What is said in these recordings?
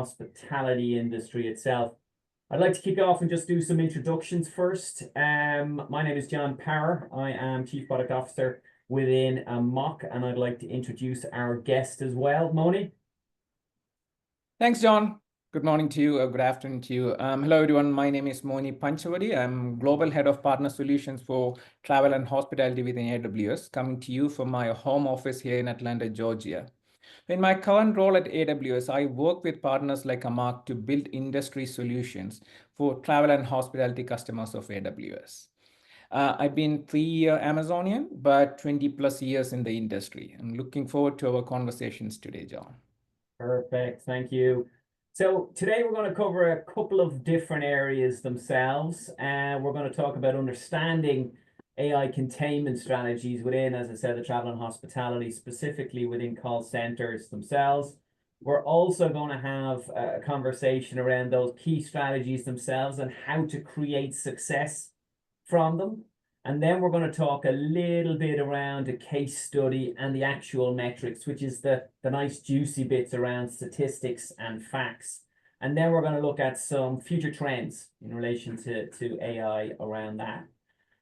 hospitality industry itself. I'd like to kick off and just do some introductions first. My name is John Power. I am Chief Product Officer within Mock, and I'd like to introduce our guest as well, Moni. Thanks, John. Good morning to you, good afternoon to you. Hello, everyone. My name is Moni Panchavadi. I'm Global Head of Partner Solutions for Travel and Hospitality within AWS, coming to you from my home office here in Atlanta, Georgia. In my current role at AWS, I work with partners like Amark to build industry solutions for travel and hospitality customers of AWS. I've been 3-year Amazonian, but 20 plus years in the industry. I'm looking forward to our conversations today, John. Perfect, thank you. So today we're going to cover a couple of different areas themselves, and we're going to talk about understanding AI containment strategies within, as I said, the travel and hospitality, specifically within call centers themselves. We're also going to have a conversation around those key strategies themselves and how to create success from them. And then we're going to talk a little bit around a case study and the actual metrics, which is the nice juicy bits around statistics and facts. And then we're going to look at some future trends in relation to AI around that.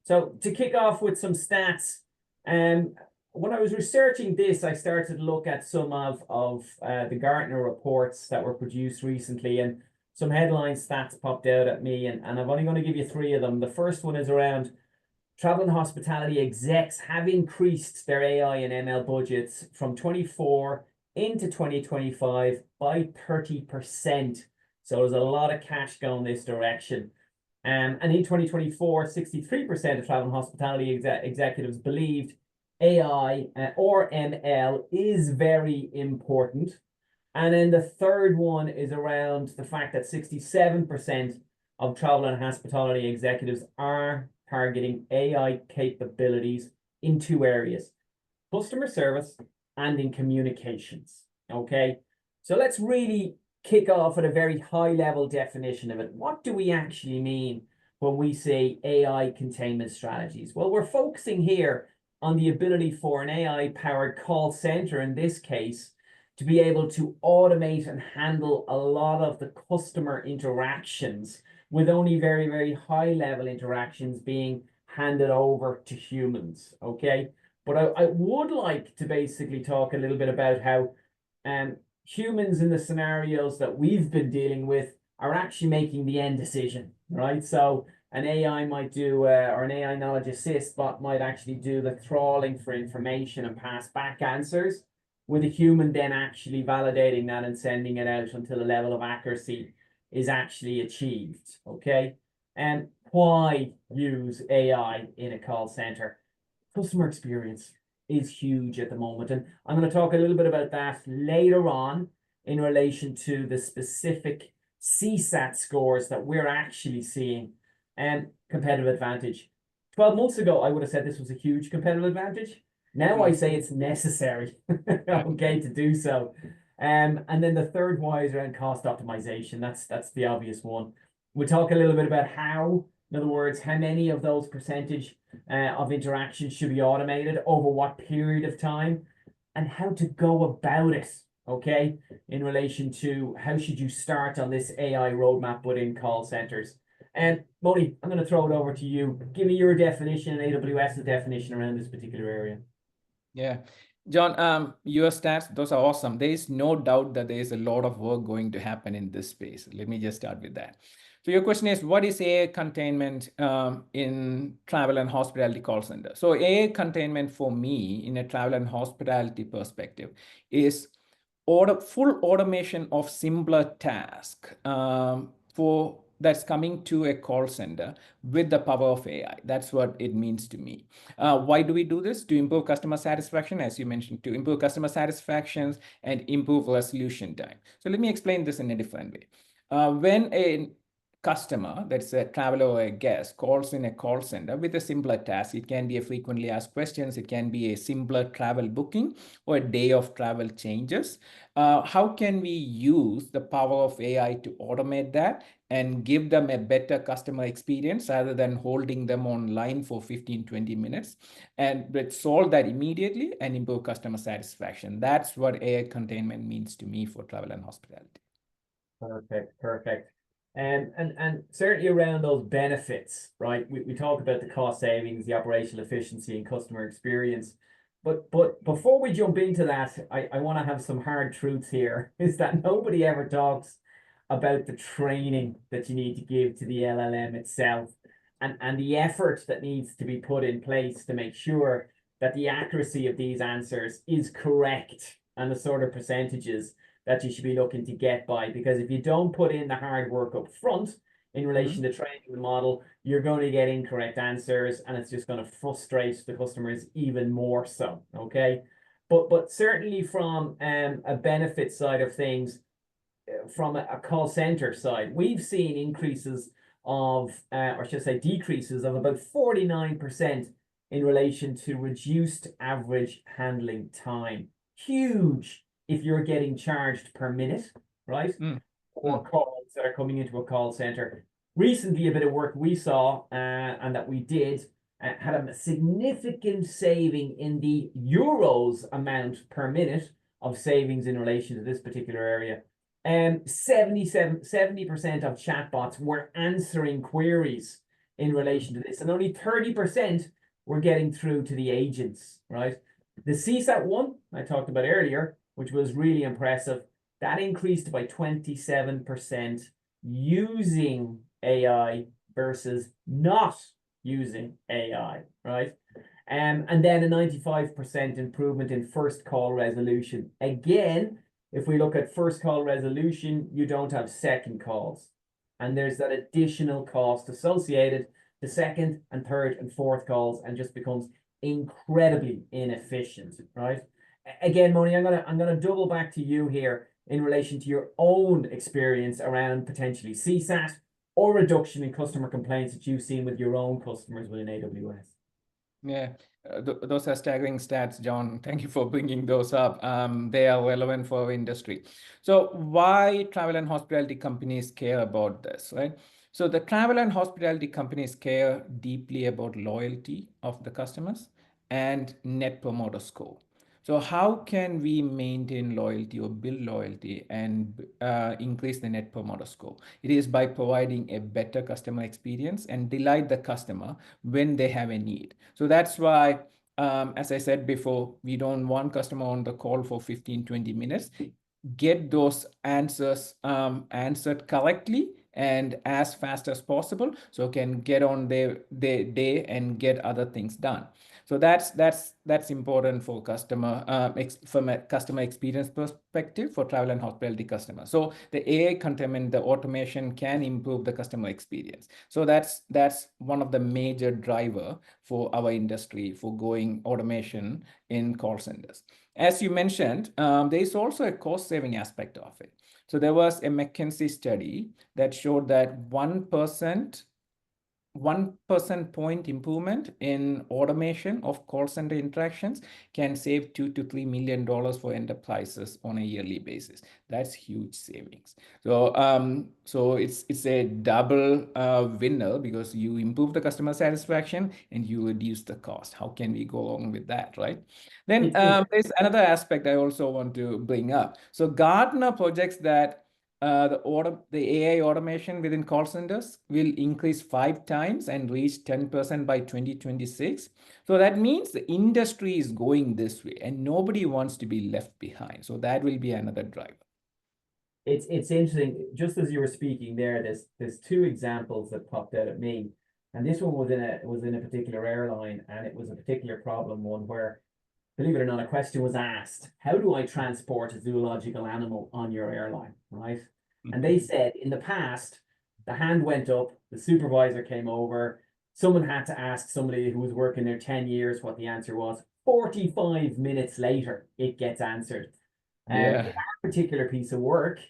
So to kick off with some stats, when I was researching this, I started to look at some of the Gartner reports that were produced recently, and some headline stats popped out at me, and I'm only going to give you 3 of them. The first one is around travel and hospitality execs have increased their AI and ML budgets from 24 into 2025 by 30%. So there's a lot of cash going this direction. And in 2024, 63% of travel and hospitality executives believed AI or ML is very important. And then the third one is around the fact that 67% of travel and hospitality executives are targeting AI capabilities in 2 areas, customer service and in communications. Okay, so let's really kick off at a very high level definition of it. What do we actually mean when we say AI containment strategies? Well, we're focusing here on the ability for an AI powered call center, in this case, to be able to automate and handle a lot of the customer interactions, with only very, very high level interactions being handed over to humans, okay? But I would like to basically talk a little bit about how humans in the scenarios that we've been dealing with are actually making the end decision, right? So an AI might do, or an AI knowledge assist bot might actually do the trawling for information and pass back answers, with a human then actually validating that and sending it out until a level of accuracy is actually achieved, okay? And why use AI in a call center? Customer experience is huge at the moment, and I'm going to talk a little bit about that later on in relation to the specific CSAT scores that we're actually seeing and competitive advantage. 12 months ago, I would have said this was a huge competitive advantage. Now I say it's necessary, okay, to do so. And then the third why is around cost optimization. That's the obvious one. We'll talk a little bit about how, in other words, how many of those percentage of interactions should be automated over what period of time, and how to go about it, okay, in relation to how should you start on this AI roadmap within call centers. And Moni, I'm going to throw it over to you. Give me your definition and AWS's definition around this particular area. Yeah, John, your stats, those are awesome. There is no doubt that there is a lot of work going to happen in this space. Let me just start with that. So your question is, what is AI containment in travel and hospitality call center? So AI containment for me in a travel and hospitality perspective is full automation of simpler tasks for that's coming to a call center with the power of AI. That's what it means to me. Why do we do this? To improve customer satisfaction, as you mentioned, to improve customer satisfaction and improve resolution time. So let me explain this in a different way. When a customer, that's a traveler or a guest, calls in a call center with a simpler task, it can be a frequently asked questions, it can be a simpler travel booking or a day of travel changes. How can we use the power of AI to automate that and give them a better customer experience rather than holding them online for 15-20 minutes, and solve that immediately and improve customer satisfaction? That's what AI containment means to me for travel and hospitality. Perfect. And certainly around those benefits, right? We talk about the cost savings, the operational efficiency, and customer experience. But before we jump into that, I want to have some hard truths here. Is that nobody ever talks about the training that you need to give to the LLM itself, and the effort that needs to be put in place to make sure that the accuracy of these answers is correct, and the sort of percentages that you should be looking to get by. Because if you don't put in the hard work up front in relation to training the model, you're going to get incorrect answers, and it's just going to frustrate the customers even more so. Okay. But certainly from a benefit side of things, from a call center side, we've seen increases of, or should I say decreases of about 49% in relation to reduced average handling time. Huge if you're getting charged per minute, right? Or calls that are coming into a call center. Recently, a bit of work we saw and that we did had a significant saving in the euros amount per minute of savings in relation to this particular area. 70% of chatbots were answering queries in relation to this, and only 30% were getting through to the agents, right? The CSAT one I talked about earlier, which was really impressive, that increased by 27% using AI versus not using AI, right? And then a 95% improvement in first call resolution. Again, if we look at first call resolution, you don't have second calls. And there's that additional cost associated to second and third and fourth calls, and just becomes incredibly inefficient, right? Again, Moni, I'm gonna double back to you here in relation to your own experience around potentially CSAT or reduction in customer complaints that you've seen with your own customers within AWS. Yeah, those are staggering stats, John. Thank you for bringing those up. They are relevant for our industry. So why travel and hospitality companies care about this, right? So the travel and hospitality companies care deeply about loyalty of the customers and net promoter score. So how can we maintain loyalty or build loyalty and increase the net promoter score? It is by providing a better customer experience and delight the customer when they have a need. So that's why, as I said before, we don't want customer on the call for 15, 20 minutes. Get those answers answered correctly and as fast as possible, so can get on their day and get other things done. So that's important for customer from a customer experience perspective for travel and hospitality customers. So the AI containment, the automation can improve the customer experience. So that's one of the major driver for our industry for going automation in call centers. As you mentioned, there is also a cost saving aspect of it. So there was a McKinsey study that showed that 1% point improvement in automation of call center interactions can save $2 to $3 million for enterprises on a yearly basis. That's huge savings. So so it's a double winner, because you improve the customer satisfaction and you reduce the cost. How can we go along with that, right? Then there's another aspect I also want to bring up. So Gartner projects that the AI automation within call centers will increase 5 times and reach 10% by 2026. So that means the industry is going this way and nobody wants to be left behind. So that will be another driver. It's interesting. Just as you were speaking there, there's two examples that popped out at me, and this one was in a particular airline, and it was a particular problem one where, believe it or not, a question was asked: how do I transport a zoological animal on your airline, right? And they said in the past, the hand went up, the supervisor came over, someone had to ask somebody who was working there 10 years what the answer was. 45 minutes later, it gets answered. In that particular piece of work,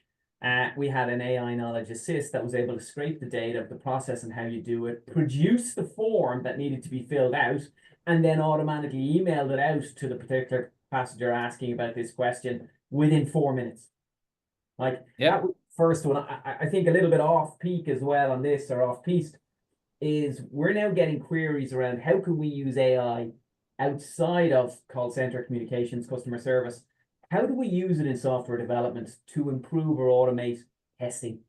we had an AI knowledge assist that was able to scrape the data of the process and how you do it, produce the form that needed to be filled out, and then automatically emailed it out to the particular passenger asking about this question within 4 minutes. Like that was the first one. I think a little bit off peak as well on this, or off piste, is we're now getting queries around how can we use AI outside of call center communications, customer service. How do we use it in software development to improve or automate testing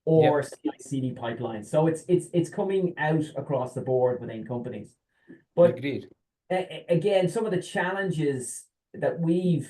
Yep. or CI/CD pipelines. So it's coming out across the board within companies. But Agreed. again, some of the challenges that we've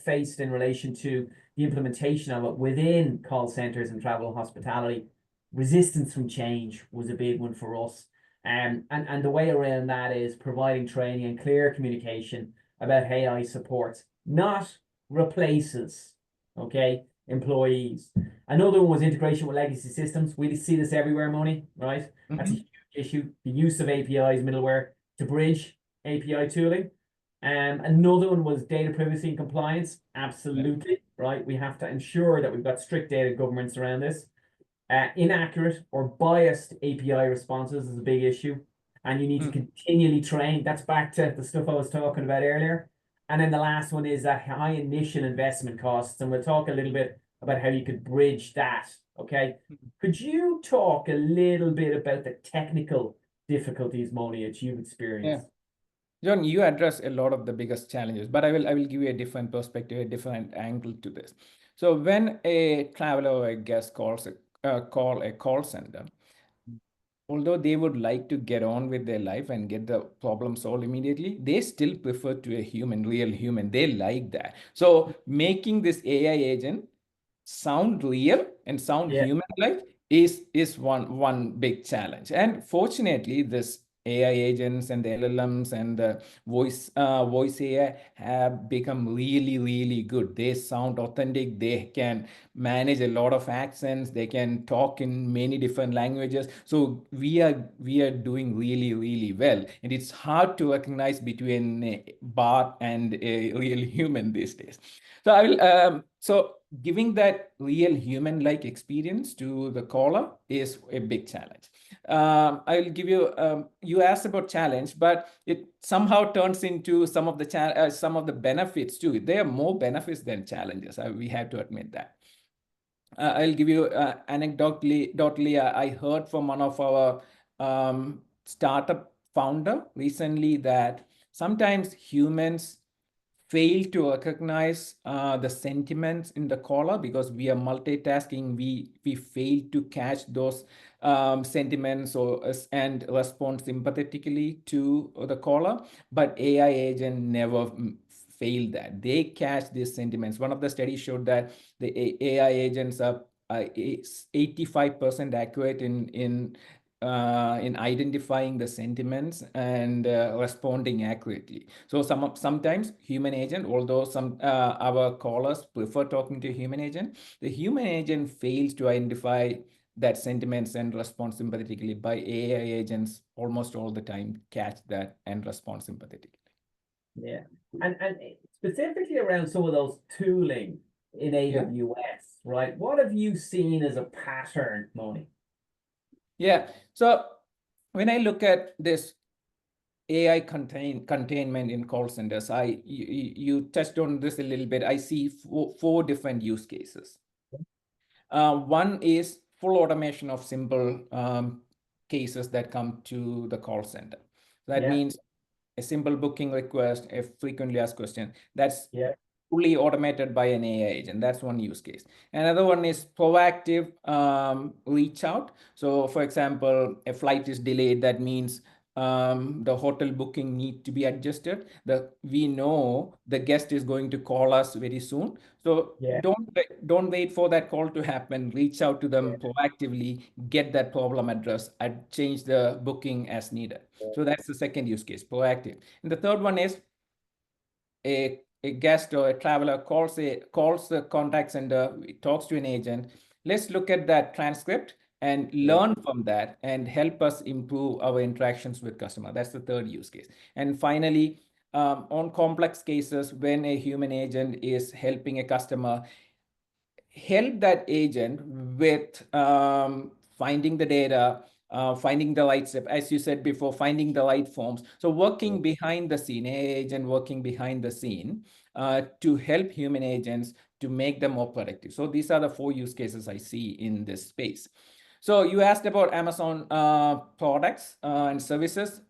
faced in relation to the implementation of it within call centers and travel and hospitality, resistance from change was a big one for us. And the way around that is providing training and clear communication about AI supports, not replaces, okay, employees. Another one was integration with legacy systems. We see this everywhere, Moni, right? That's a huge issue. The use of APIs, middleware to bridge API tooling. Another one was data privacy and compliance. Absolutely, right? We have to ensure that we've got strict data governance around this. Inaccurate or biased API responses is a big issue, and you need to continually train. That's back to the stuff I was talking about earlier. And then the last one is that high initial investment costs, and we'll talk a little bit about how you could bridge that. Okay, could you talk a little bit about the technical difficulties, Moni, that you've experienced? John, you address a lot of the biggest challenges, but I will give you a different perspective, a different angle to this. So when a traveler or a guest call a call center, although they would like to get on with their life and get the problem solved immediately, they still prefer to a human, real human. They like that. So making this AI agent sound real and sound Yeah, human-like is one big challenge. And fortunately, this AI agents and the LLMs and the voice AI have become really, really good. They sound authentic. They can manage a lot of accents. They can talk in many different languages. So we are doing really, really well. And it's hard to recognize between a bot and a real human these days. So I will so giving that real human-like experience to the caller is a big challenge. I will give you. You asked about challenge, but it somehow turns into some of the benefits too. There are more benefits than challenges. We have to admit that. I'll give you anecdotally. I heard from one of our startup founder recently that sometimes humans fail to recognize the sentiments in the caller because we are multitasking. We fail to catch those sentiments and respond sympathetically to the caller. But AI agent never fail that. They catch these sentiments. One of the studies showed that the AI agents are 85% accurate in identifying the sentiments and responding accurately. So sometimes human agent, although our callers prefer talking to human agent, the human agent fails to identify that sentiments and respond sympathetically. By AI agents almost all the time catch that and respond sympathetically. yeah. And specifically around some of those tooling in AWS, right? What have you seen as a pattern, Moni? Yeah. So when I look at this AI containment in call centers, you touched on this a little bit. I see four different use cases. One is full automation of simple cases that come to the call center. That means a simple booking request, a frequently asked question. That's fully automated by an AI agent. That's one use case. Another one is proactive reach out. So for example, a flight is delayed. That means the hotel booking need to be adjusted. We know the guest is going to call us very soon. So don't wait for that call to happen. Reach out to them proactively, get that problem addressed, and change the booking as needed. So that's the second use case, proactive. And the third one is a guest or a traveler calls the contact center, talks to an agent. Let's look at that transcript and learn from that and help us improve our interactions with customer. That's the third use case. And finally, on complex cases, when a human agent is helping a customer, help that agent with finding the data, finding the right step, as you said before, finding the right forms. So working behind the scene, AI agent working behind the scene to help human agents to make them more productive. So these are the four use cases I see in this space. So you asked about Amazon products and services.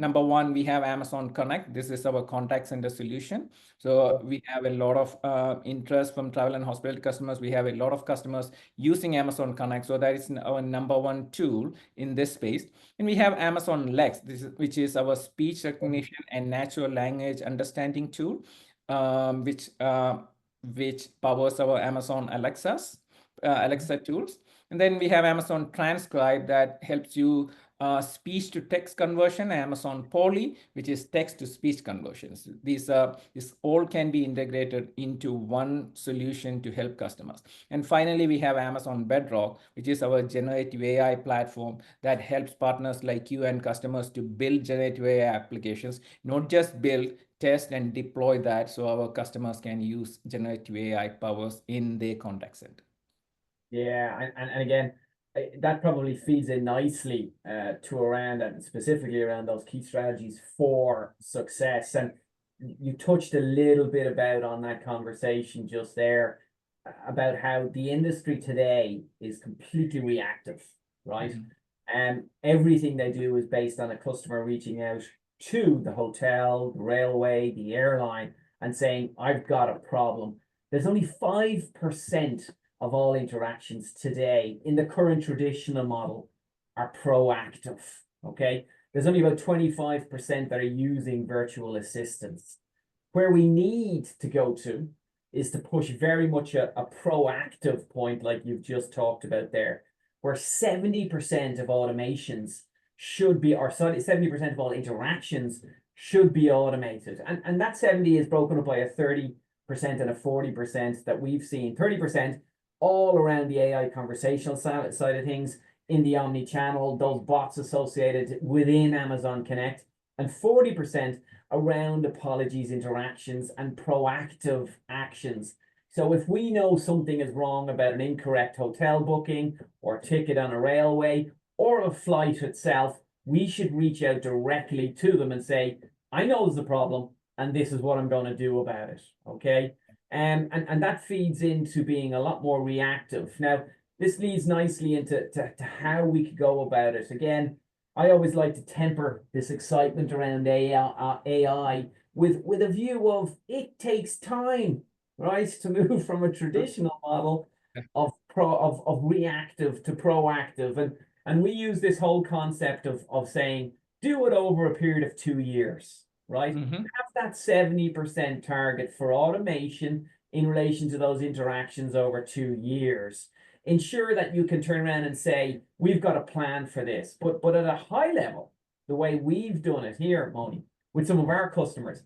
Number one, we have Amazon Connect. This is our contact center solution. So we have a lot of interest from travel and hospitality customers. We have a lot of customers using Amazon Connect. So that is our number one tool in this space. And we have Amazon Lex, which is our speech recognition and natural language understanding tool, which powers our Amazon Alexa tools. And then we have Amazon Transcribe that helps you speech to text conversion, Amazon Poly, which is text to speech conversions. These all can be integrated into one solution to help customers. And finally, we have Amazon Bedrock, which is our generative AI platform that helps partners like you and customers to build generative AI applications, not just build, test, and deploy that so our customers can use generative AI powers in their contact center. Yeah, and again, that probably feeds in nicely to around and specifically around those key strategies for success. And you touched a little bit about on that conversation just there about how the industry today is completely reactive, right? And everything they do is based on a customer reaching out to the hotel, the railway, the airline, and saying, I've got a problem. There's only 5% of all interactions today in the current traditional model are proactive, okay? There's only about 25% that are using virtual assistants. Where we need to go to is to push very much a proactive point like you've just talked about there, where 70% of automations should be, or 70% of all interactions should be automated. And that 70 is broken up by a 30% and a 40% that we've seen. 30% all around the AI conversational side of things in the omni-channel, those bots associated within Amazon Connect, and 40% around apologies, interactions, and proactive actions. So if we know something is wrong about an incorrect hotel booking or ticket on a railway or a flight itself, we should reach out directly to them and say, I know there's a problem and this is what I'm going to do about it, okay? And that feeds into being a lot more reactive. Now, this leads nicely into how we could go about it. Again, I always like to temper this excitement around AI with a view of it takes time, right, to move from a traditional model of reactive to proactive. And we use this whole concept of saying, do it over a period of 2 years, right? Have that 70% target for automation in relation to those interactions over 2 years. Ensure that you can turn around and say, we've got a plan for this. But at a high level, the way we've done it here, Moni, with some of our customers,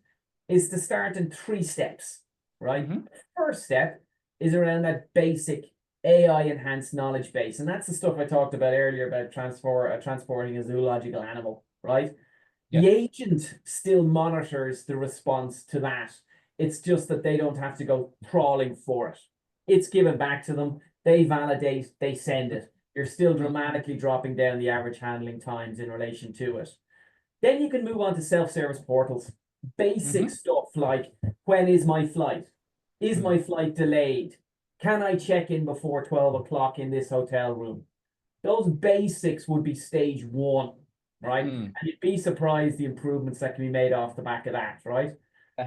is to start in 3 steps, right? The first step is around that basic AI enhanced knowledge base. And that's the stuff I talked about earlier about transporting a zoological animal, right? The agent still monitors the response to that. It's just that they don't have to go trawling for it. It's given back to them. They validate, they send it. You're still dramatically dropping down the average handling times in relation to it. Then you can move on to self-service portals. Basic stuff like, when is my flight? Is my flight delayed? Can I check in before 12 o'clock in this hotel room? Those basics would be stage 1, right? And you'd be surprised the improvements that can be made off the back of that, right?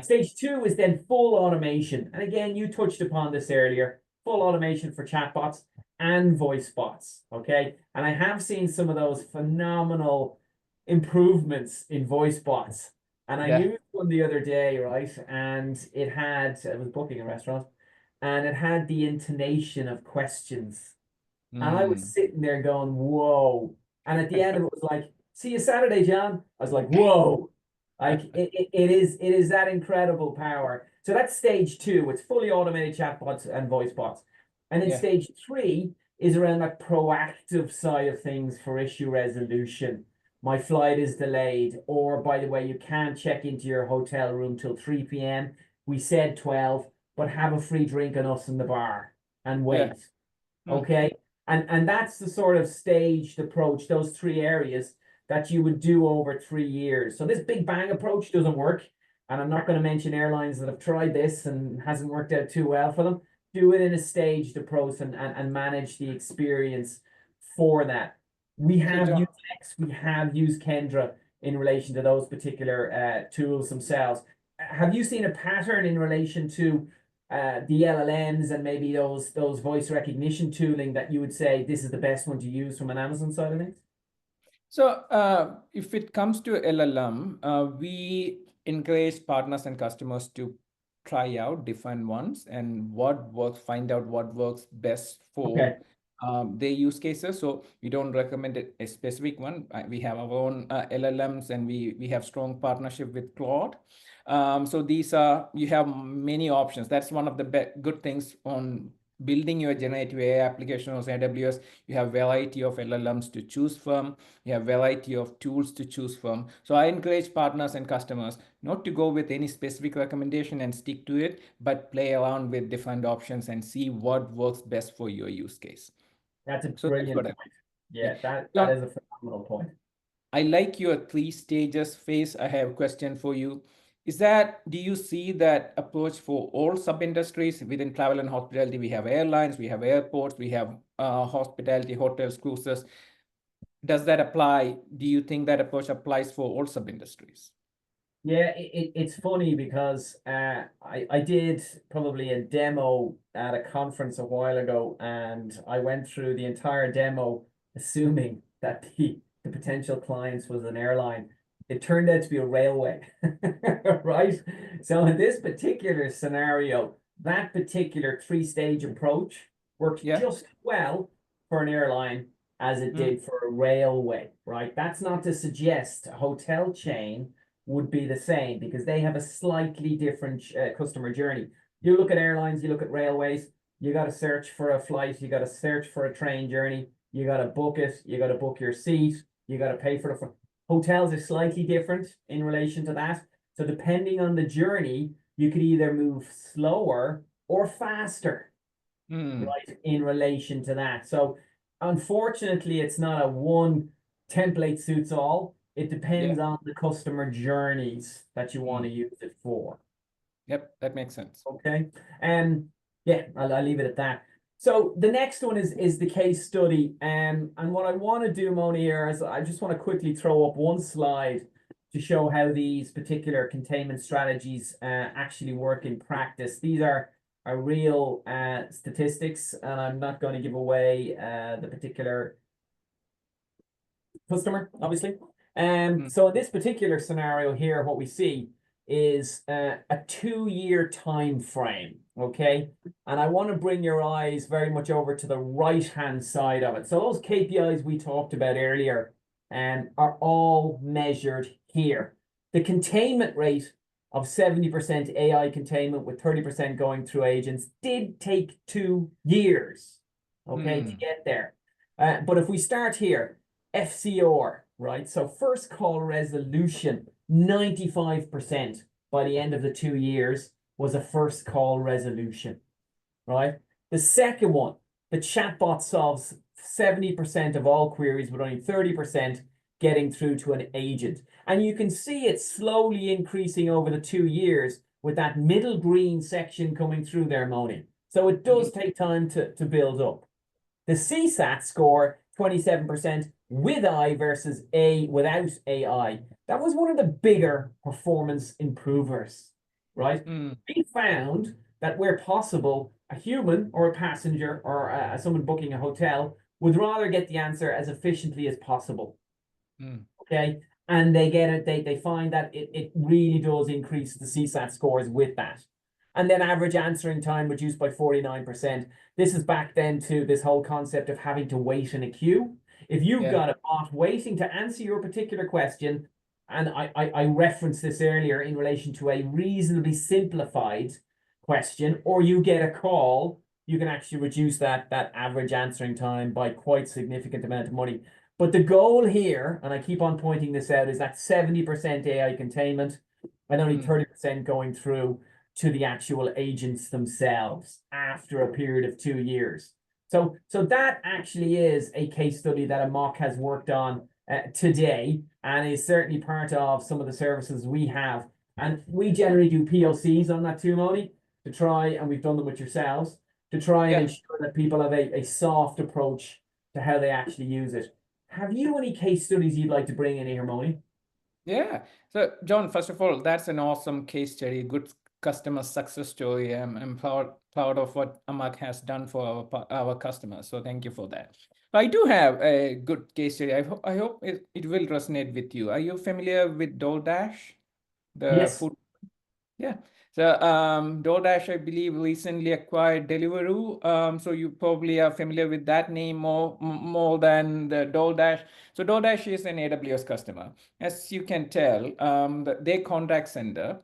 Stage 2 is then full automation. And again, you touched upon this earlier, full automation for chatbots and voice bots, okay? And I have seen some of those phenomenal improvements in voice bots. And I used one the other day, right? And I was booking a restaurant, and it had the intonation of questions. And I was sitting there going, whoa. And at the end of it was like, see you Saturday, John. I was like, whoa. Like it is that incredible power. So that's stage 2. It's fully automated chatbots and voice bots. And then stage 3 is around that proactive side of things for issue resolution. My flight is delayed, or by the way, you can't check into your hotel room till 3 p.m. We said 12, but have a free drink on us in the bar and wait. Okay. And that's the sort of staged approach, those 3 areas that you would do over 3 years. So this big bang approach doesn't work. And I'm not going to mention airlines that have tried this and hasn't worked out too well for them. Do it in a staged approach and manage the experience for that. We have used X, we have used Kendra in relation to those particular tools themselves. Have you seen a pattern in relation to the LLMs and maybe those voice recognition tooling that you would say this is the best one to use from an Amazon side of things? So if it comes to LLM, we encourage partners and customers to try out different ones and what works, find out what works best for Okay. their use cases. So we don't recommend a specific one. We have our own LLMs, and we have strong partnership with Claude. So these are, you have many options. That's one of the good things on building your generative AI application on AWS. You have variety of LLMs to choose from. You have variety of tools to choose from. So I encourage partners and customers not to go with any specific recommendation and stick to it, but play around with different options and see what works best for your use case. That's a So that's brilliant what point. Yeah, that John, is a phenomenal point. I like your 3 stages phase. I have a question for you. Do you see that approach for all sub-industries within travel and hospitality? We have airlines, we have airports, we have hospitality, hotels, cruises. Does that apply? Do you think that approach applies for all sub-industries? Yeah, it's funny because I did probably a demo at a conference a while ago, and I went through the entire demo assuming that the potential clients was an airline. It turned out to be a railway, right? So in this particular scenario, that particular three-stage approach worked Yeah. just well for an airline as it did for a railway, right? That's not to suggest a hotel chain would be the same because they have a slightly different customer journey. You look at airlines, you look at railways, you got to search for a flight, you got to search for a train journey, you got to book it, you got to book your seat, you got to pay for the hotels are slightly different in relation to that. So depending on the journey, you could either move slower or faster, right, in relation to that. So unfortunately, it's not a one template suits all. It depends Yeah. on the customer journeys that you want to Mm. use it for. Yep, that makes sense. Okay. Yeah, I'll leave it at that. So the next one is the case study. And what I want to do, Moni, here is I just want to quickly throw up one slide to show how these particular containment strategies actually work in practice. These are real statistics, and I'm not going to give away the particular customer, obviously. So in this particular scenario here, what we see is a 2-year time frame, okay? And I want to bring your eyes very much over to the right-hand side of it. So those KPIs we talked about earlier are all measured here. The containment rate of 70% AI containment with 30% going through agents did take 2 years, okay, to get there. But if we start here, FCR, right? So first call resolution, 95% by the end of the 2 years was a first call resolution, right? The second one, the chatbot solves 70% of all queries with only 30% getting through to an agent. And you can see it slowly increasing over the 2 years with that middle green section coming through there, Moni. So it does take time to build up. The CSAT score, 27% with I versus A without AI. That was one of the bigger performance improvers, right? We found that where possible, a human or a passenger or someone booking a hotel would rather get the answer as efficiently as possible. Okay. And they get it, they find that it really does increase the CSAT scores with that. And then average answering time reduced by 49%. This is back then to this whole concept of having to wait in a queue. If you've got a bot waiting to answer your particular question, and I referenced this earlier in relation to a reasonably simplified question, or you get a call, you can actually reduce that average answering time by quite significant amount of money. But the goal here, and I keep on pointing this out, is that 70% AI containment and only 30% going through to the actual agents themselves after a period of 2 years. So that actually is a case study that Amok has worked on today and is certainly part of some of the services we have. And we generally do POCs on that too, Moni, to try, and we've done them with yourselves, to try and ensure that people have a soft approach to how they actually use it. Have you any case studies you'd like to bring in here, Moni? Yeah. So, John, first of all, that's an awesome case study, good customer success story. I'm proud of what Amak has done for our customers. So, thank you for that. I do have a good case study. I hope it will resonate with you. Are you familiar with DoorDash, the Yes. food? Yeah. So DoorDash, I believe, recently acquired Deliveroo. So you probably are familiar with that name more than the DoorDash. So DoorDash is an AWS customer. As you can tell, their contact center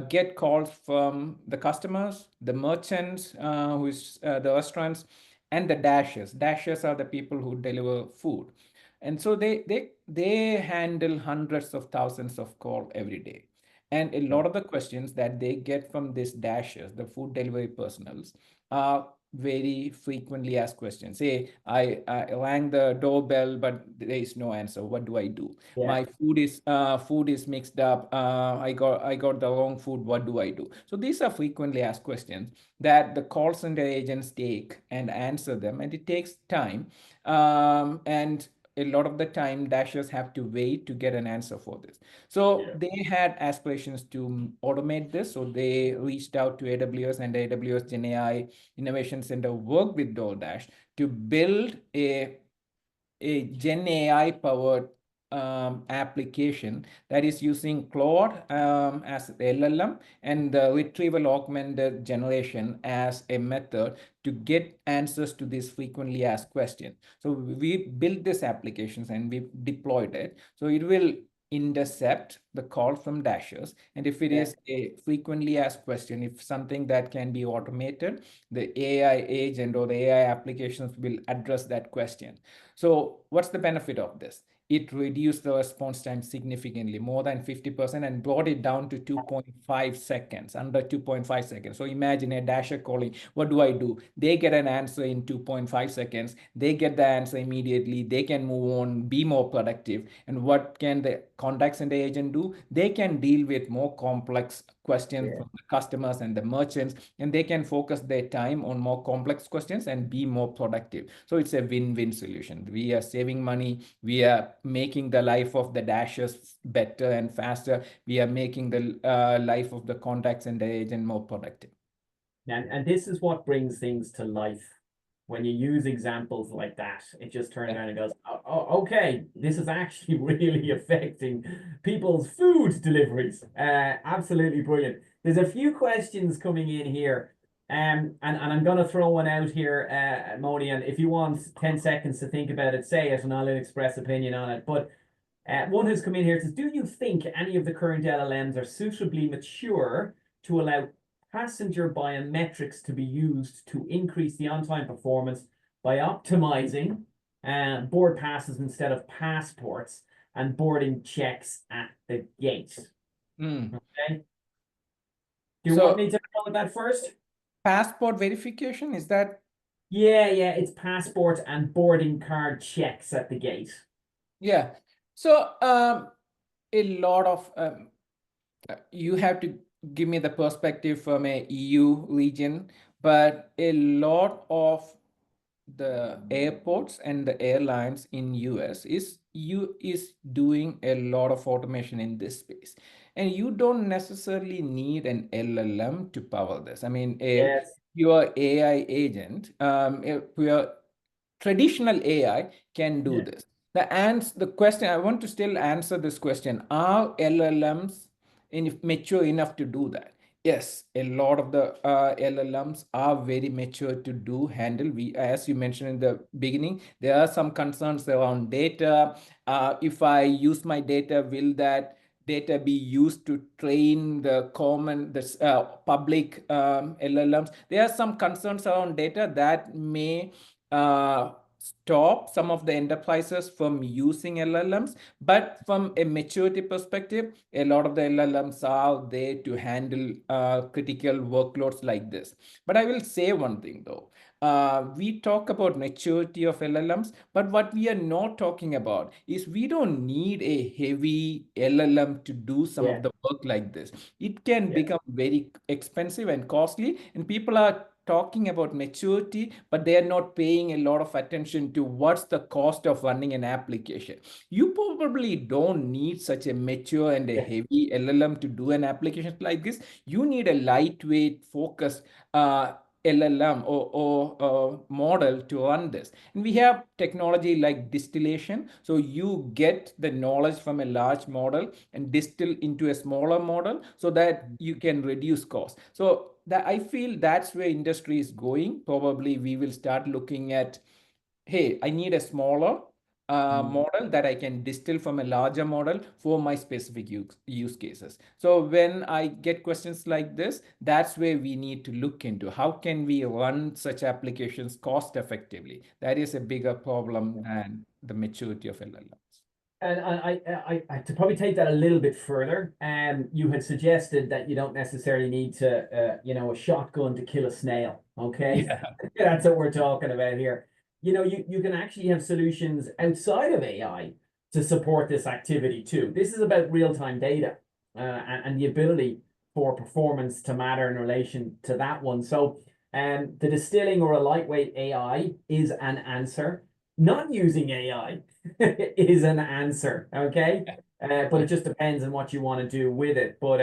get calls from the customers, the merchants, who is the restaurants, and the dashers. Dashers are the people who deliver food. And so they handle hundreds of thousands of calls every day. And a lot of the questions that they get from these dashers, the food delivery personals, are very frequently asked questions. Say, I rang the doorbell, but there is no answer. What do I do? Yeah. My food is mixed up. I got the wrong food. What do I do? So these are frequently asked questions that the call center agents take and answer them, and it takes time. And a lot of the time, dashers have to wait to get an answer for this. So Yeah. they had aspirations to automate this. So they reached out to AWS, and AWS GenAI Innovation Center worked with DoorDash to build a Gen AI powered application that is using Claude as LLM and the retrieval augmented generation as a method to get answers to these frequently asked questions. So we built this applications and we deployed it. So it will intercept the call from dashers, and if it Yeah. is a frequently asked question, if something that can be automated, the AI agent or the AI applications will address that question. So what's the benefit of this? It reduced the response time significantly, more than 50%, and brought it down to 2.5 seconds, under 2.5 seconds. So imagine a dasher calling, what do I do? They get an answer in 2.5 seconds. They get the answer immediately. They can move on, be more productive. And what can the contact center agent do? They can deal with more complex questions Yeah. from the customers and the merchants, and they can focus their time on more complex questions and be more productive. So it's a win-win solution. We are saving money. We are making the life of the dashers better and faster. We are making the life of the contacts and the agent more productive. And this is what brings things to life. When you use examples like that, it just turns Yeah. around and goes, okay, this is actually really affecting people's food deliveries. Absolutely brilliant. There's a few questions coming in here. And I'm going to throw one out here, Moni, and if you want 10 seconds to think about it, say it, and I'll express opinion on it. But one has come in here. It says, do you think any of the current LLMs are suitably mature to allow passenger biometrics to be used to increase the on-time performance by optimizing board passes instead of passports and boarding checks at the gate? Mm. Okay. Do you want So me to go with that first? passport verification, is that? Yeah, it's passport and boarding card checks at the gate. Yeah. So a lot of you have to give me the perspective from a EU region, but a lot of the airports and the airlines in US is doing a lot of automation in this space, and you don't necessarily need an LLM to power this. I mean, a Yes. pure AI agent, a pure traditional AI can do Yeah. this. The question I want to still answer this question: are LLMs mature enough to do that? Yes, a lot of the LLMs are very mature to handle. As you mentioned in the beginning, there are some concerns around data. If I use my data, will that data be used to train the public LLMs? There are some concerns around data that may stop some of the enterprises from using LLMs. But from a maturity perspective, a lot of the LLMs are there to handle critical workloads like this. But I will say one thing though. We talk about maturity of LLMs, but what we are not talking about is we don't need a heavy LLM to do some Yeah. of the work like this. It can Yeah. become very expensive and costly, and people are talking about maturity, but they are not paying a lot of attention to what's the cost of running an application. You probably don't need such a mature and a Yeah. heavy LLM to do an application like this. You need a lightweight, focused LLM or model to run this. And we have technology like distillation. So you get the knowledge from a large model and distill into a smaller model so that you can reduce costs. So that I feel that's where industry is going. Probably we will start looking at, hey, I need a smaller model that I can distill from a larger model for my specific use cases. So when I get questions like this, that's where we need to look into how can we run such applications cost effectively. That is a bigger problem than the maturity of LLMs. And to probably take that a little bit further, you had suggested that you don't necessarily need to, a shotgun to kill a snail. Okay, Yeah. that's what we're talking about here. You can actually have solutions outside of AI to support this activity too. This is about real-time data, and the ability for performance to matter in relation to that one. So, the distilling or a lightweight AI is an answer. Not using AI is an answer, okay? But it just depends on what you want to do with it. But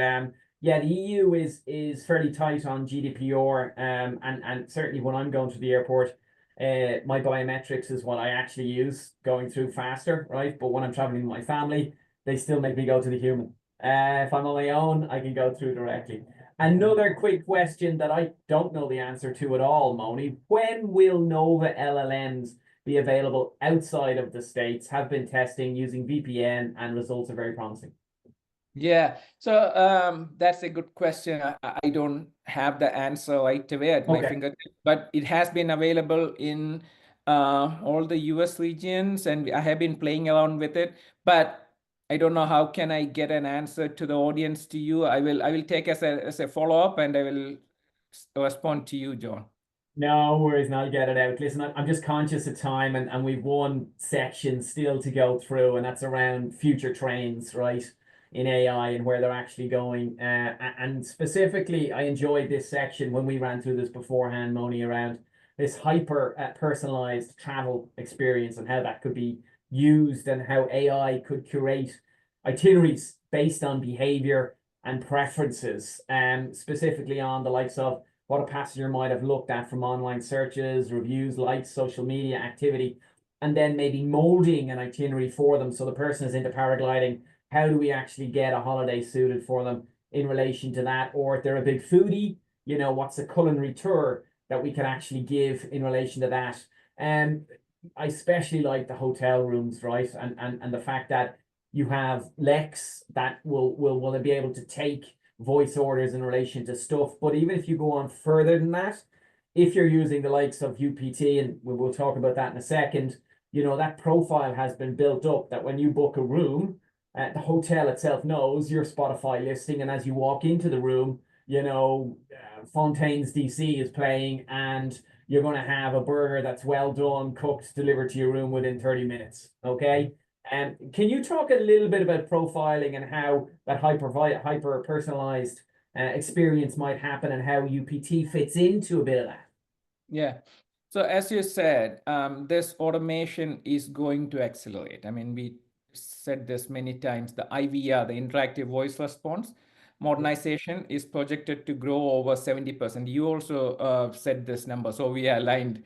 yeah, the EU is fairly tight on GDPR, and certainly when I'm going to the airport, my biometrics is what I actually use going through faster, right? But when I'm traveling with my family, they still make me go to the human. If I'm on my own, I can go through directly. Another quick question that I don't know the answer to at all, Moni. When will Nova LLMs be available outside of the States? Have been testing using VPN and results are very promising. Yeah, so that's a good question. I don't have the answer right away at my fingertips, but it has been available in all the US regions, and I have been playing around with it. But I don't know how can I get an answer to the audience to you. I will take as a follow-up, and I will respond to you, John. No worries, now I'll get it out. Listen, I'm just conscious of time, and we've one section still to go through, and that's around future trends, right, in AI and where they're actually going. And specifically, I enjoyed this section when we ran through this beforehand, Moni, around this hyper personalized travel experience and how that could be used and how AI could curate itineraries based on behavior and preferences, specifically on the likes of what a passenger might have looked at from online searches, reviews, likes, social media activity, and then maybe molding an itinerary for them. So the person is into paragliding. How do we actually get a holiday suited for them in relation to that? Or if they're a big foodie, what's a culinary tour that we can actually give in relation to that? And I especially like the hotel rooms, right? And the fact that you have Lex that will be able to take voice orders in relation to stuff. But even if you go on further than that, if you're using the likes of UPT, and we'll talk about that in a second, that profile has been built up that when you book a room, the hotel itself knows your Spotify listing. And as you walk into the room, Fontaine's DC is playing, and you're going to have a burger that's well done, cooked, delivered to your room within 30 minutes. Okay. Can you talk a little bit about profiling and how that hyper personalized experience might happen and how UPT fits into a bit of that? Yeah. So as you said, this automation is going to accelerate. I mean, we said this many times, the IVR, the interactive voice response, modernization is projected to grow over 70%. You also said this number, so we are aligned.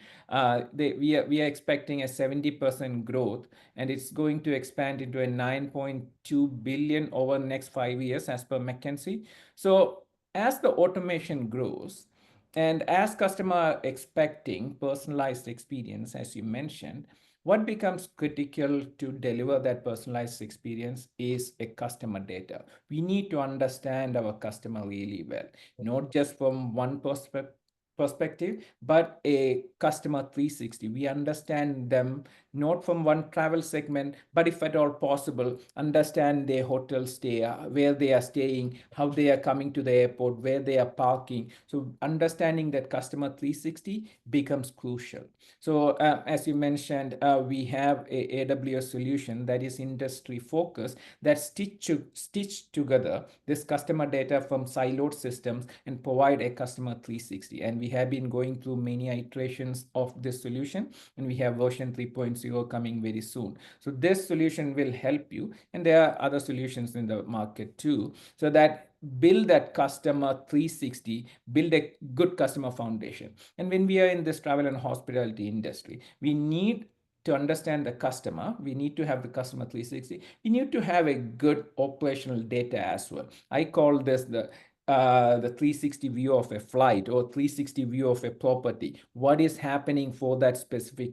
We are expecting a 70% growth, and it's going to expand into a 9.2 billion over the next 5 years, as per McKinsey. So as the automation grows, and as customer expecting personalized experience, as you mentioned, what becomes critical to deliver that personalized experience is a customer data. We need to understand our customer really well, not just from one perspective, but a customer 360. We understand them not from one travel segment, but if at all possible, understand their hotel stay, where they are staying, how they are coming to the airport, where they are parking. So understanding that customer 360 becomes crucial. So as you mentioned, we have a AWS solution that is industry focused, that stitch together this customer data from siloed systems and provide a customer 360. And we we have been going through many iterations of this solution, and we have version 3.0 coming very soon. So this solution will help you, and there are other solutions in the market too, so that build that customer 360, build a good customer foundation. And when we are in this travel and hospitality industry, we need to understand the customer. We need to have the customer 360. We need to have a good operational data as well. I call this the 360 view of a flight, or 360 view of a property. What is happening for that specific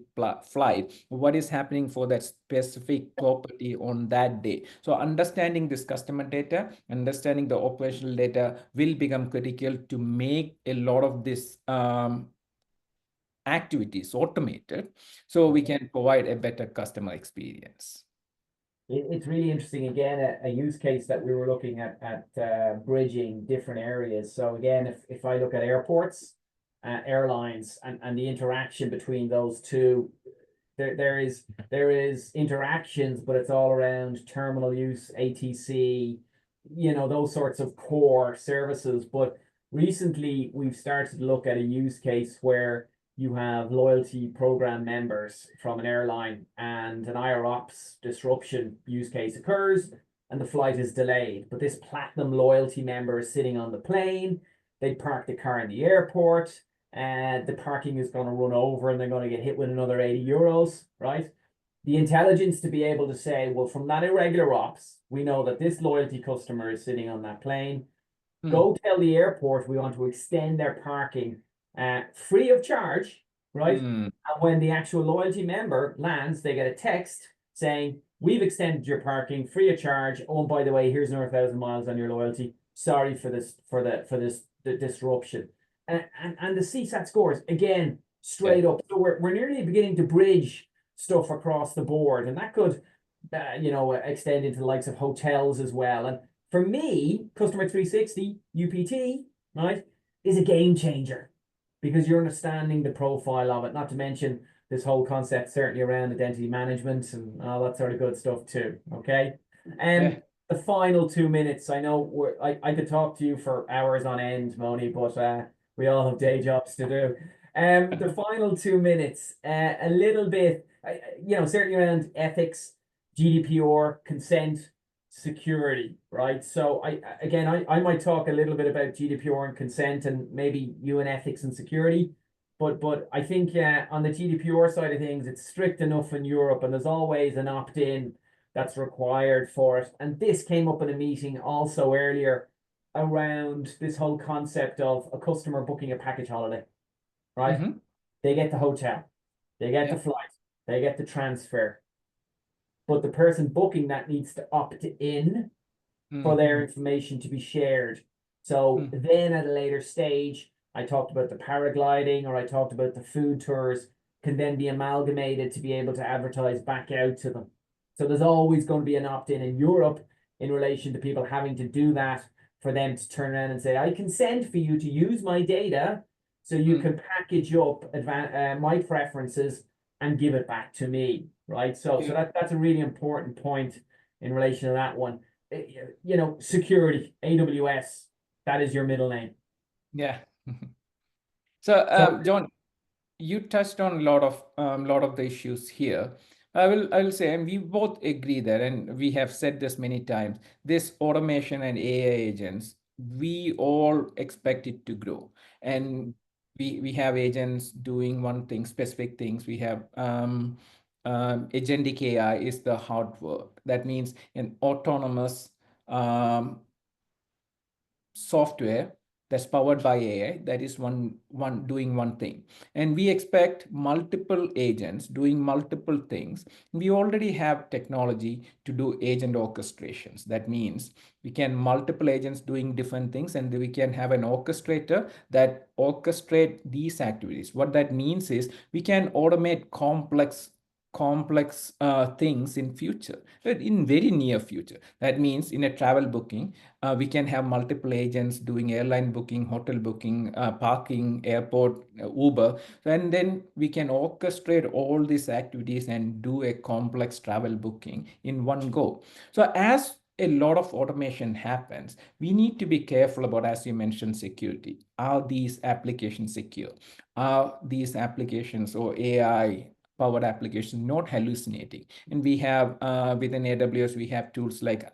flight? What is happening for that specific property on that day? So understanding this customer data, understanding the operational data will become critical to make a lot of this activities automated, so we can provide a better customer experience. It's really interesting. Again, a use case that we were looking at bridging different areas. So again, if I look at airports, airlines, and the interaction between those two, there is interactions, but it's all around terminal use, ATC, those sorts of core services. But recently, we've started to look at a use case where you have loyalty program members from an airline, and an IROPS disruption use case occurs and the flight is delayed. But this platinum loyalty member is sitting on the plane. They park the car in the airport, and the parking is going to run over and they're going to get hit with another 80 euros, right? The intelligence to be able to say, well, from that irregular ops, we know that this loyalty customer is sitting on that plane. Go tell the airport we want to extend their parking free of charge, right? And when the actual loyalty member lands, they get a text saying, we've extended your parking free of charge. Oh, and by the way, here's another 1,000 miles on your loyalty. Sorry for the disruption. And the CSAT scores, again, straight up. So we're nearly beginning to bridge stuff across the board, and that could extend into the likes of hotels as well. And for me, Customer 360, UPT, right, is a game changer, because you're understanding the profile of it, not to mention this whole concept certainly around identity management and all that sort of good stuff too, okay? And the final 2 minutes, I know I could talk to you for hours on end, Moni, but we all have day jobs to do. The final 2 minutes, a little bit, certainly around ethics, GDPR, consent, security, right? So I might talk a little bit about GDPR and consent, and maybe you and ethics and security, but I think on the GDPR side of things, it's strict enough in Europe, and there's always an opt-in that's required for it. And this came up in a meeting also earlier around this whole concept of a customer booking a package holiday, right? They get the hotel, they get the flight, they get the transfer, but the person booking that needs to opt in for their information to be shared. So then at a later stage, I talked about the paragliding, or I talked about the food tours, can then be amalgamated to be able to advertise back out to them. So there's always going to be an opt-in in Europe in relation to people having to do that, for them to turn around and say, I consent for you to use my data so you can package up my preferences and give it back to me, right? So that's a really important point in relation to that one. Security, AWS, that is your middle name. Yeah. So John, you touched on a lot of the issues here. I will say, and we both agree that, and we have said this many times, this automation and AI agents, we all expect it to grow. And we have agents doing one thing, specific things. We have agentic AI is the hard work. That means an autonomous software that's powered by AI, that is one doing one thing. And we expect multiple agents doing multiple things. We already have technology to do agent orchestrations. That means we can multiple agents doing different things, and we can have an orchestrator that orchestrate these activities. What that means is we can automate complex things in future, in very near future. That means in a travel booking, we can have multiple agents doing airline booking, hotel booking, parking, airport, Uber, and then we can orchestrate all these activities and do a complex travel booking in one go. So as a lot of automation happens, we need to be careful about, as you mentioned, security. Are these applications secure? Are these applications or AI powered applications not hallucinating? And we have within AWS, we have tools like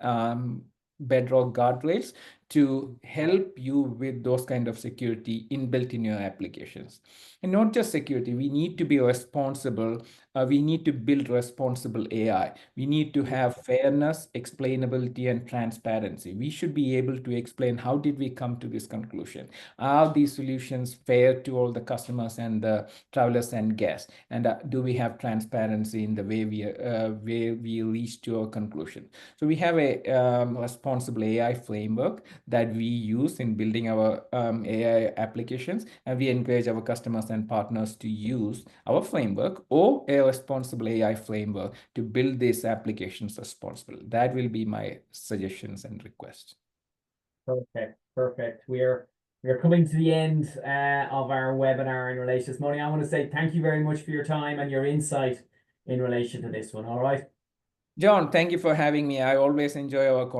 Bedrock guardrails to help you with those kind of security inbuilt in your applications. And not just security, we need to be responsible. We need to build responsible AI. We need to have fairness, explainability, and transparency. We should be able to explain how did we come to this conclusion? Are these solutions fair to all the customers and the travelers and guests? And do we have transparency in the way we reach to our conclusion? So we have a responsible AI framework that we use in building our AI applications, and we encourage our customers and partners to use our framework or a responsible AI framework to build these applications responsibly. That will be my suggestions and requests. Perfect, perfect. We're coming to the end of our webinar in relation to this. Moni, I want to say thank you very much for your time and your insight in relation to this one. All right. John, thank you for having me. I always enjoy our conversation.